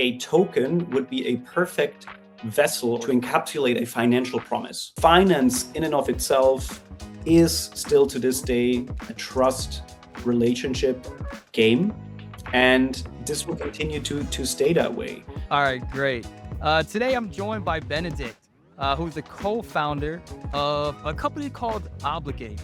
a token would be a perfect vessel to encapsulate a financial promise. Finance in and of itself is still to this day a trust relationship game, and this will continue to stay that way. All right, great. Today I'm joined by Benedikt, who's the co-founder of a company called Obligate.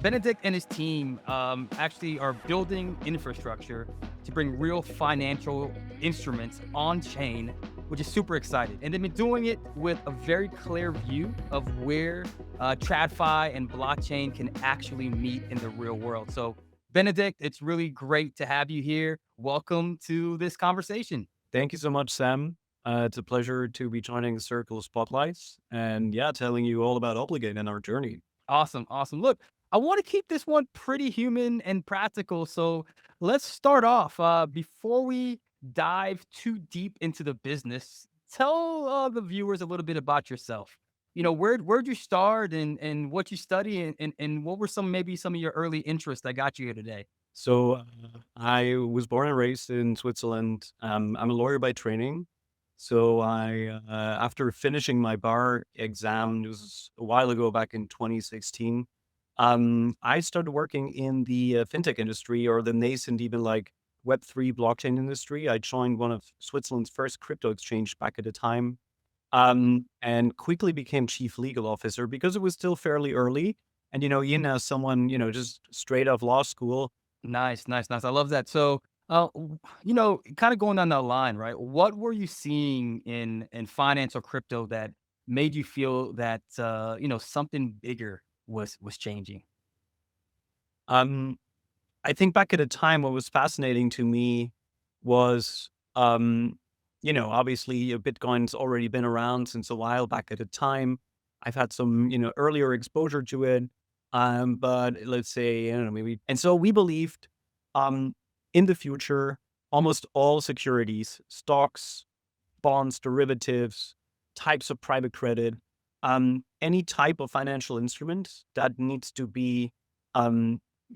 Benedikt and his team actually are building infrastructure to bring real financial instruments on chain, which is super exciting. And they've been doing it with a very clear view of where TradeFi and blockchain can actually meet in the real world. So Benedikt, it's really great to have you here. Welcome to this conversation. Thank you so much, Sam. It's a pleasure to be joining the Circle of Spotlights and telling you all about Obligate and our journey. Awesome. Look, I want to keep this one pretty human and practical. So let's start off. Before we dive too deep into the business, tell the viewers a little bit about yourself. You know, where'd you start and what you study and what were some of your early interests that got you here today? So I was born and raised in Switzerland. I'm a lawyer by training. So after finishing my bar exam, it was a while ago, back in 2016, I started working in the fintech industry, or the nascent, even like Web3 blockchain industry. I joined one of Switzerland's first crypto exchange back at the time, and quickly became chief legal officer because it was still fairly early. And, someone, just straight off law school. Nice. I love that. So, kind of going down that line, right? What were you seeing in finance or crypto that made you feel that something bigger was changing? I think back at a time, what was fascinating to me was, obviously Bitcoin's already been around since a while back at a time. I've had some, earlier exposure to it. But let's say, I don't know, maybe. And so we believed, in the future, almost all securities, stocks, bonds, derivatives, types of private credit, any type of financial instrument that needs to be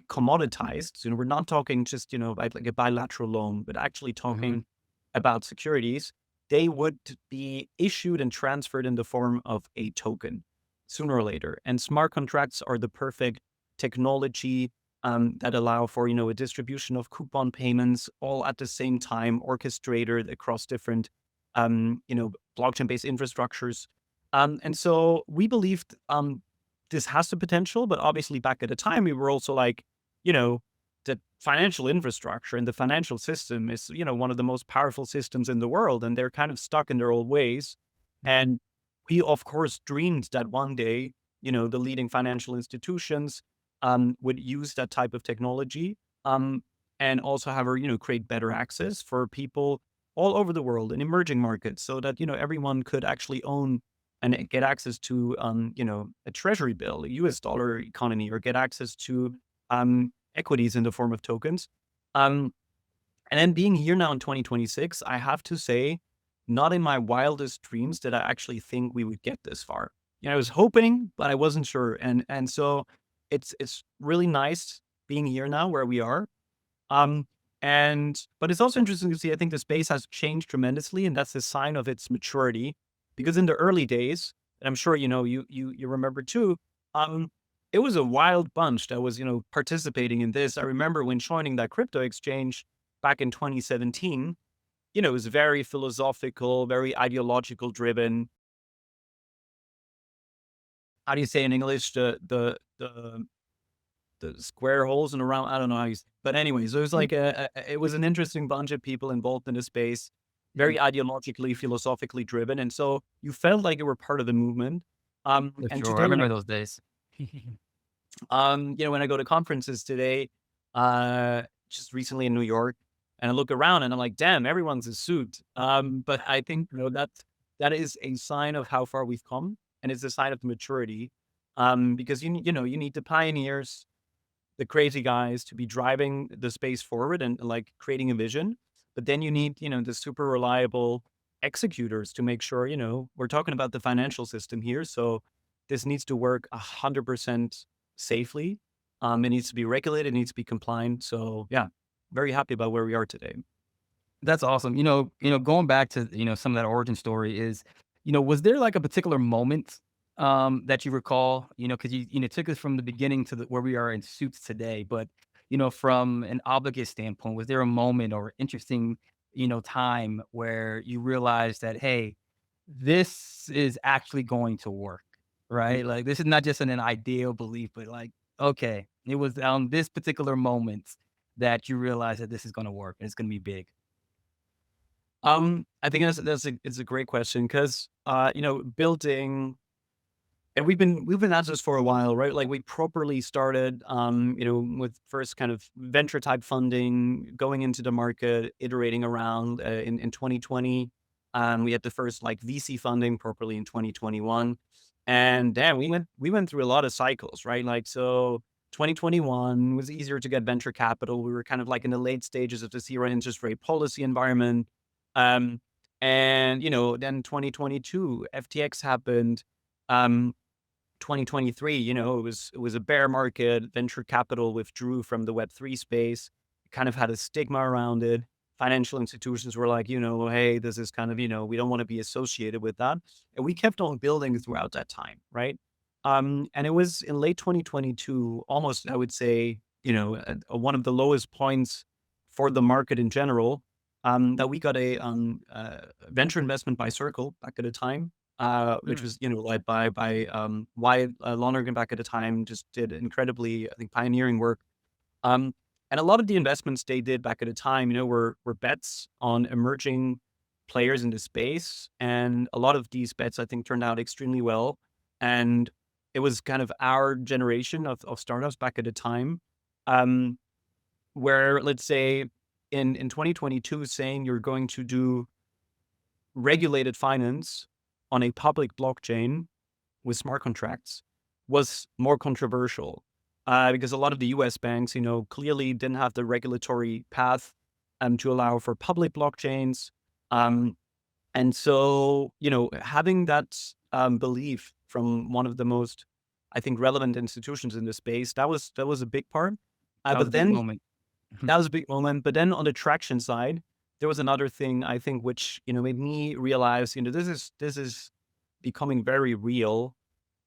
commoditized. So we're not talking just, like a bilateral loan, but actually talking about securities. They would be issued and transferred in the form of a token sooner or later. And smart contracts are the perfect technology that allow for, a distribution of coupon payments all at the same time, orchestrated across different, blockchain-based infrastructures. And so we believed this has the potential, but obviously back at the time, we were also like, the financial infrastructure and the financial system is, one of the most powerful systems in the world, and they're kind of stuck in their old ways. And we, of course, dreamed that one day, the leading financial institutions would use that type of technology and also have her, create better access for people all over the world in emerging markets so that, everyone could actually own and get access to, a treasury bill, a US dollar economy, or get access to equities in the form of tokens. And then being here now in 2026, I have to say, not in my wildest dreams did I actually think we would get this far. I was hoping, but I wasn't sure. And so it's really nice being here now where we are. But it's also interesting to see, I think the space has changed tremendously, and that's a sign of its maturity. Because in the early days, and I'm sure, you remember too, it was a wild bunch that was, participating in this. I remember when joining that crypto exchange back in 2017, it was very philosophical, very ideological driven. How do you say in English, the square holes and around, I don't know how you say. But anyways, it was like it was an interesting bunch of people involved in the space, very ideologically, philosophically driven. And so you felt like you were part of the movement. And sure, today, I remember those days. When I go to conferences today, just recently in New York, and I look around and I'm like, damn, everyone's a suit. But I think, that is a sign of how far we've come, and it's a sign of the maturity. Because you need the pioneers, the crazy guys to be driving the space forward and like creating a vision. But then you need, the super reliable executors to make sure, we're talking about the financial system here. So this needs to work 100% safely. It needs to be regulated, it needs to be compliant. So yeah, very happy about where we are today. That's awesome. Going back to, some of that origin story is, was there like a particular moment that you recall, because you took us from the beginning to where we are in suits today, but, from an obligate standpoint, was there a moment or interesting, time where you realized that, hey, this is actually going to work, right? Like, this is not just an ideal belief, but like, okay, it was on this particular moment that you realize that this is going to work and it's going to be big. I think it's a great question because building, and we've been at this for a while, right? Like we properly started with first kind of venture type funding, going into the market, iterating around in 2020. We had the first like VC funding properly in 2021. And then we went through a lot of cycles, right? Like so 2021 was easier to get venture capital. We were kind of like in the late stages of the zero interest rate policy environment. Um, and then 2022, FTX happened. 2023, it was a bear market. Venture capital withdrew from the Web3 space. It kind of had a stigma around it. Financial institutions were like, hey, this is kind of, we don't want to be associated with that. And we kept on building throughout that time, right? And it was in late 2022, almost, I would say, one of the lowest points for the market in general, that we got a venture investment by Circle back at the time, which was led by Wyatt Lonergan back at the time. Just did incredibly, I think, pioneering work. And a lot of the investments they did back at the time, were bets on emerging players in the space, and a lot of these bets I think turned out extremely well. And it was kind of our generation of startups back at the time, where let's say in 2022, saying you're going to do regulated finance on a public blockchain with smart contracts was more controversial, because a lot of the US banks, clearly didn't have the regulatory path to allow for public blockchains. And so, having that belief from one of the most, I think, relevant institutions in the space, that was a big part. That was But a big then moment. that was a big moment. But then on the traction side, there was another thing I think which made me realize this is becoming very real,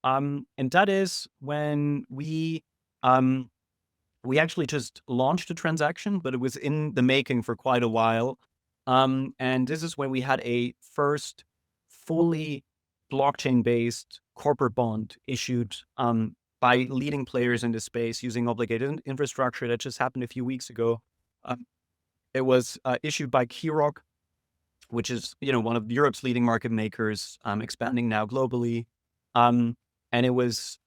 and that is when we actually just launched a transaction, but it was in the making for quite a while, and this is when we had a first fully blockchain based corporate bond issued by leading players in the space using obligated infrastructure. That just happened a few weeks ago. It was issued by Keyrock, which is one of Europe's leading market makers, expanding now globally, and it was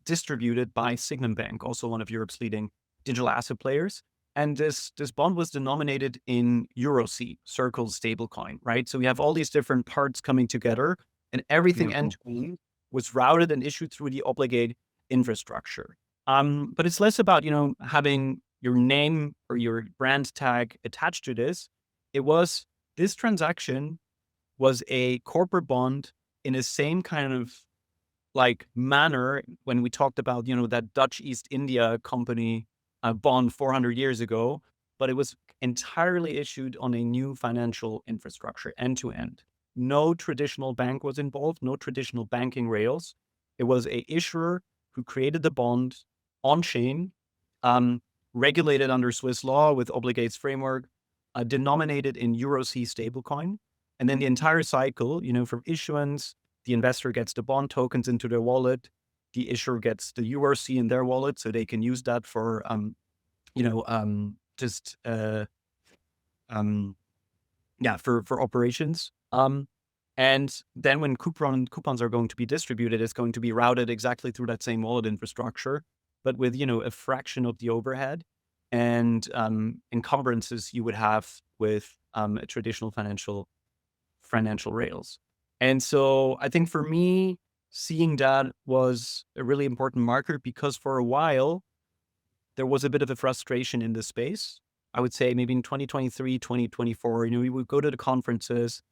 distributed by Signum Bank, also one of Europe's leading digital asset players. And this bond was denominated in EuroC, Circle's stablecoin, right? So we have all these different parts coming together, and everything end to end was routed and issued through the Obligate infrastructure. But it's less about having your name or your brand tag attached to this. This transaction was a corporate bond in the same kind of like manner when we talked about, that Dutch East India Company bond 400 years ago, but it was entirely issued on a new financial infrastructure, end to end. No traditional bank was involved, no traditional banking rails. It was a issuer who created the bond on chain, regulated under Swiss law with Obligate's framework, denominated in EuroC stablecoin. And then the entire cycle, from issuance, the investor gets the bond tokens into their wallet, the issuer gets the EURC in their wallet, so they can use that for, for operations. And then when coupons are going to be distributed, it's going to be routed exactly through that same wallet infrastructure, but with, a fraction of the overhead and encumbrances you would have with a traditional financial rails. And so I think for me, seeing that was a really important marker, because for a while, there was a bit of a frustration in the space. I would say maybe in 2023, 2024, we would go to the conferences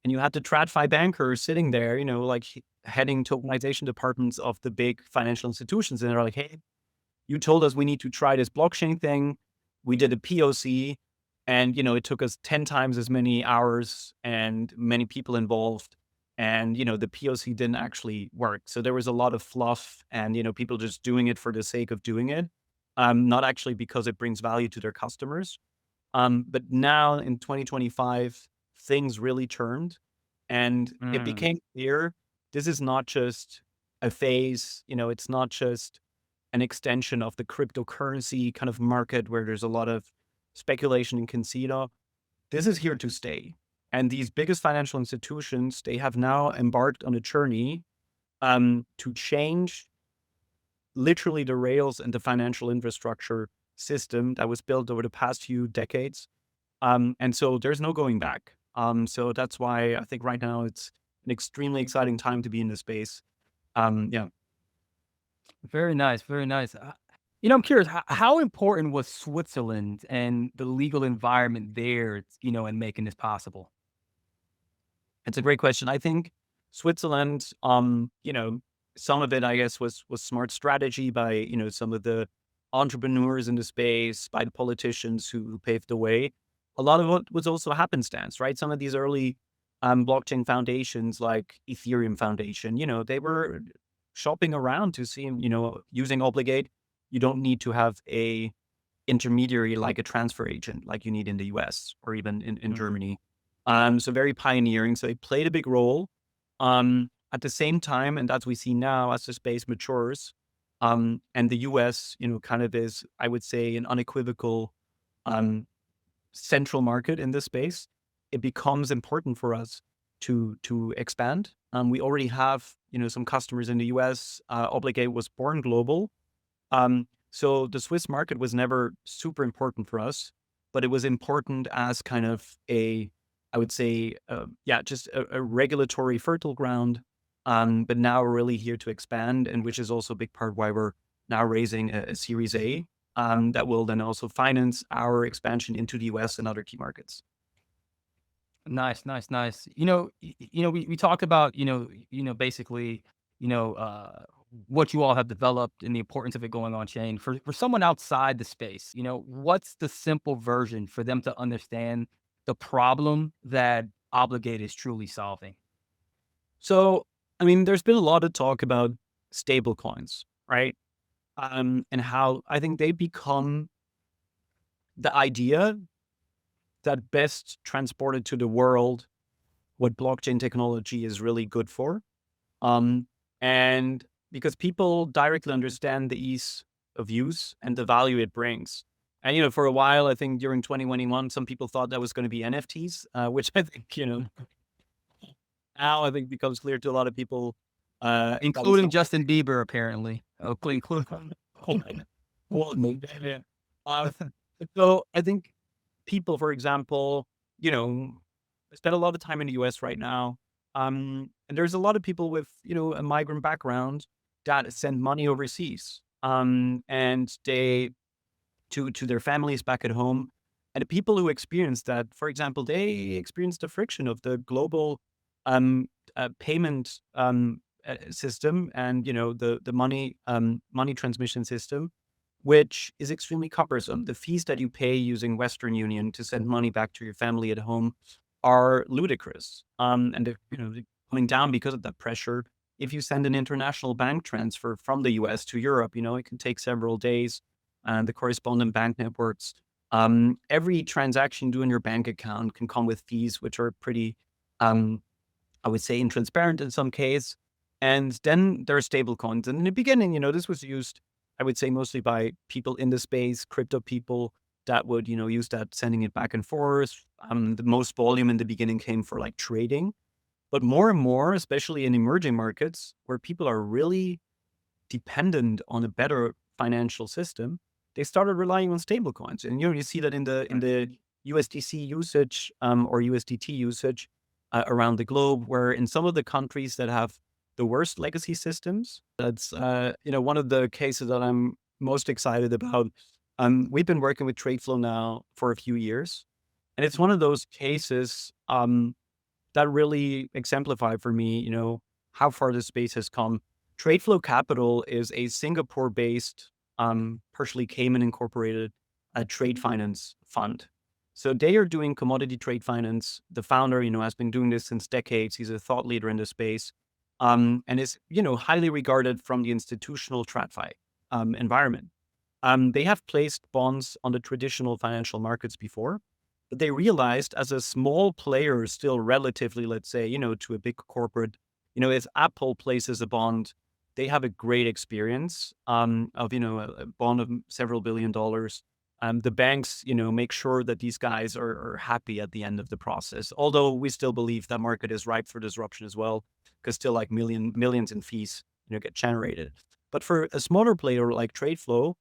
and you had the TradFi bankers sitting there, like heading tokenization departments of the big financial institutions. And they're like, hey, you told us we need to try this blockchain thing. We did a POC And, it took us 10 times as many hours and many people involved. And, the POC didn't actually work. So there was a lot of fluff and, people just doing it for the sake of doing it, not actually because it brings value to their customers. But now in 2025, things really turned and it Mm. became clear this is not just a phase, it's not just an extension of the cryptocurrency kind of market where there's a lot of speculation and casino. This is here to stay. And these biggest financial institutions, they have now embarked on a journey to change literally the rails and the financial infrastructure system that was built over the past few decades. And so there's no going back. So that's why I think right now it's an extremely exciting time to be in this space. Yeah. Very nice, very nice. I'm curious, how important was Switzerland and the legal environment there, in making this possible? It's a great question. I think Switzerland, some of it, I guess, was smart strategy by, some of the entrepreneurs in the space, by the politicians who paved the way. A lot of it was also happenstance, right? Some of these early blockchain foundations like Ethereum Foundation, they were shopping around to see, using Obligate. You don't need to have a intermediary like a transfer agent like you need in the US or even in Germany. So very pioneering. So they played a big role. At the same time, and as we see now, as the space matures, and the US, kind of is, I would say, an unequivocal central market in this space, it becomes important for us to expand. We already have, some customers in the US. Obligate was born global. So the Swiss market was never super important for us, but it was important as kind of I would say, just a regulatory fertile ground. But now we're really here to expand, and which is also a big part why we're now raising a Series A that will then also finance our expansion into the US and other key markets. Nice, nice, nice. We talked about, basically, what you all have developed and the importance of it going on chain. For someone outside the space, what's the simple version for them to understand the problem that Obligate is truly solving? So, I mean, there's been a lot of talk about stablecoins, right? And how I think they become the idea that best transported to the world what blockchain technology is really good for. And because people directly understand the ease of use and the value it brings. And, for a while, I think during 2021, some people thought that was going to be NFTs, which I think, now I think becomes clear to a lot of people. Including Justin Bieber, apparently. Oh, including. Well, yeah. So I think people, for example, spend a lot of time in the US right now. And there's a lot of people with, a migrant background that send money overseas. And they to their families back at home. And the people who experience that, for example, they experience the friction of the global payment system and the money transmission system, which is extremely cumbersome. The fees that you pay using Western Union to send money back to your family at home are ludicrous. And they're coming down because of that pressure. If you send an international bank transfer from the US to Europe, it can take several days. And the correspondent bank networks, every transaction you do in your bank account can come with fees, which are pretty, I would say, intransparent in some case. And then there are stablecoins. And in the beginning, this was used, I would say, mostly by people in the space, crypto people that would, use that, sending it back and forth. The most volume in the beginning came for like trading. But more and more, especially in emerging markets where people are really dependent on a better financial system, they started relying on stablecoins. And you see that in the USDC usage or USDT usage around the globe, where in some of the countries that have the worst legacy systems, that's one of the cases that I'm most excited about. We've been working with TradeFlow now for a few years, and it's one of those cases that really exemplify for me, how far the space has come. TradeFlow Capital is a Singapore-based, partially Cayman incorporated trade finance fund. So they are doing commodity trade finance. The founder, has been doing this since decades. He's a thought leader in the space, and is, highly regarded from the institutional TradFi environment. They have placed bonds on the traditional financial markets before, but they realized as a small player, still relatively, let's say, to a big corporate, if Apple places a bond, they have a great experience of, a bond of several $billion. The banks, make sure that these guys are happy at the end of the process. Although we still believe that market is ripe for disruption as well, because still like millions in fees, get generated. But for a smaller player like TradeFlow,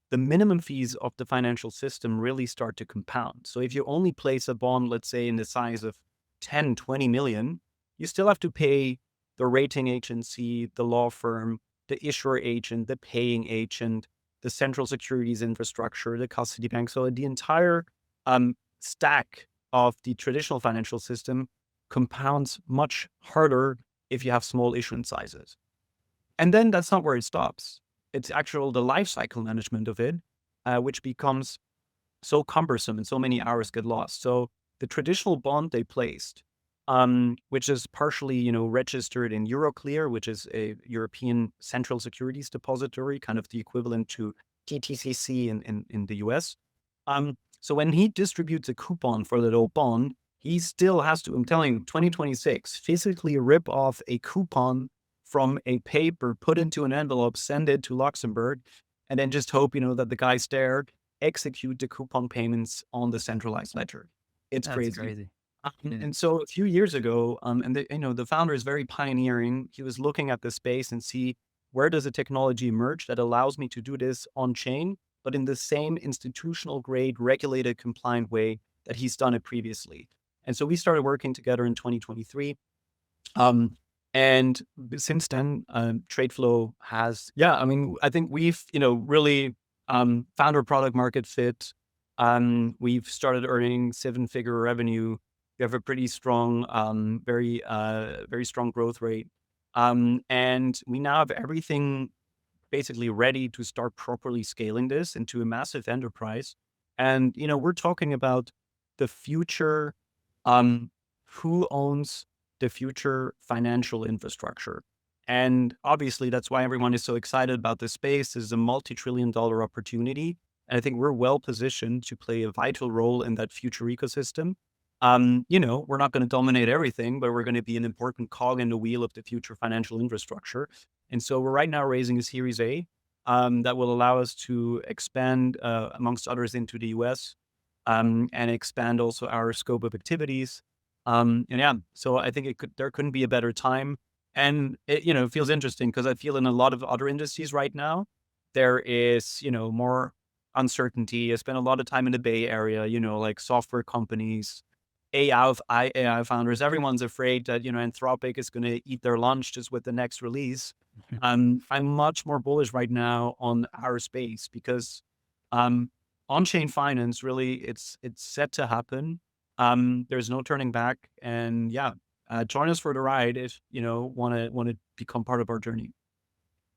the minimum fees of the financial system really start to compound. So if you only place a bond, let's say in the size of 10, 20 million, you still have to pay the rating agency, the law firm, the issuer agent, the paying agent, the central securities infrastructure, the custody bank. So the entire stack of the traditional financial system compounds much harder if you have small issuance sizes. And then that's not where it stops. It's actually the life cycle management of it, which becomes so cumbersome and so many hours get lost. So the traditional bond they placed, which is partially, registered in EuroClear, which is a European central securities depository, kind of the equivalent to TTCC in the US. So when he distributes a coupon for that old bond, he still has to, I'm telling you, 2026, physically rip off a coupon from a paper, put into an envelope, send it to Luxembourg, and then just hope, that the guys there execute the coupon payments on the centralized ledger. It's That's crazy. crazy. And so a few years ago, and the founder is very pioneering. He was looking at the space and see where does a technology emerge that allows me to do this on chain, but in the same institutional grade, regulated, compliant way that he's done it previously. And so we started working together in 2023. And since then, TradeFlow has, I think we've, really found our product market fit. We've started earning 7-figure revenue. We have a pretty strong, very strong growth rate. And we now have everything basically ready to start properly scaling this into a massive enterprise. And, we're talking about the future, who owns the future financial infrastructure. And obviously, that's why everyone is so excited about this space. This is a multi-trillion-dollar opportunity. And I think we're well positioned to play a vital role in that future ecosystem. We're not going to dominate everything, but we're going to be an important cog in the wheel of the future financial infrastructure. And so we're right now raising a Series A that will allow us to expand, amongst others, into the US and expand also our scope of activities. So I think there couldn't be a better time. And it feels interesting because I feel in a lot of other industries right now, there is, more uncertainty. I spent a lot of time in the Bay Area, like software companies, AI founders. Everyone's afraid that, Anthropic is going to eat their lunch just with the next release. I'm much more bullish right now on our space because on-chain finance, really, it's set to happen. There's no turning back. And join us for the ride if, want to become part of our journey.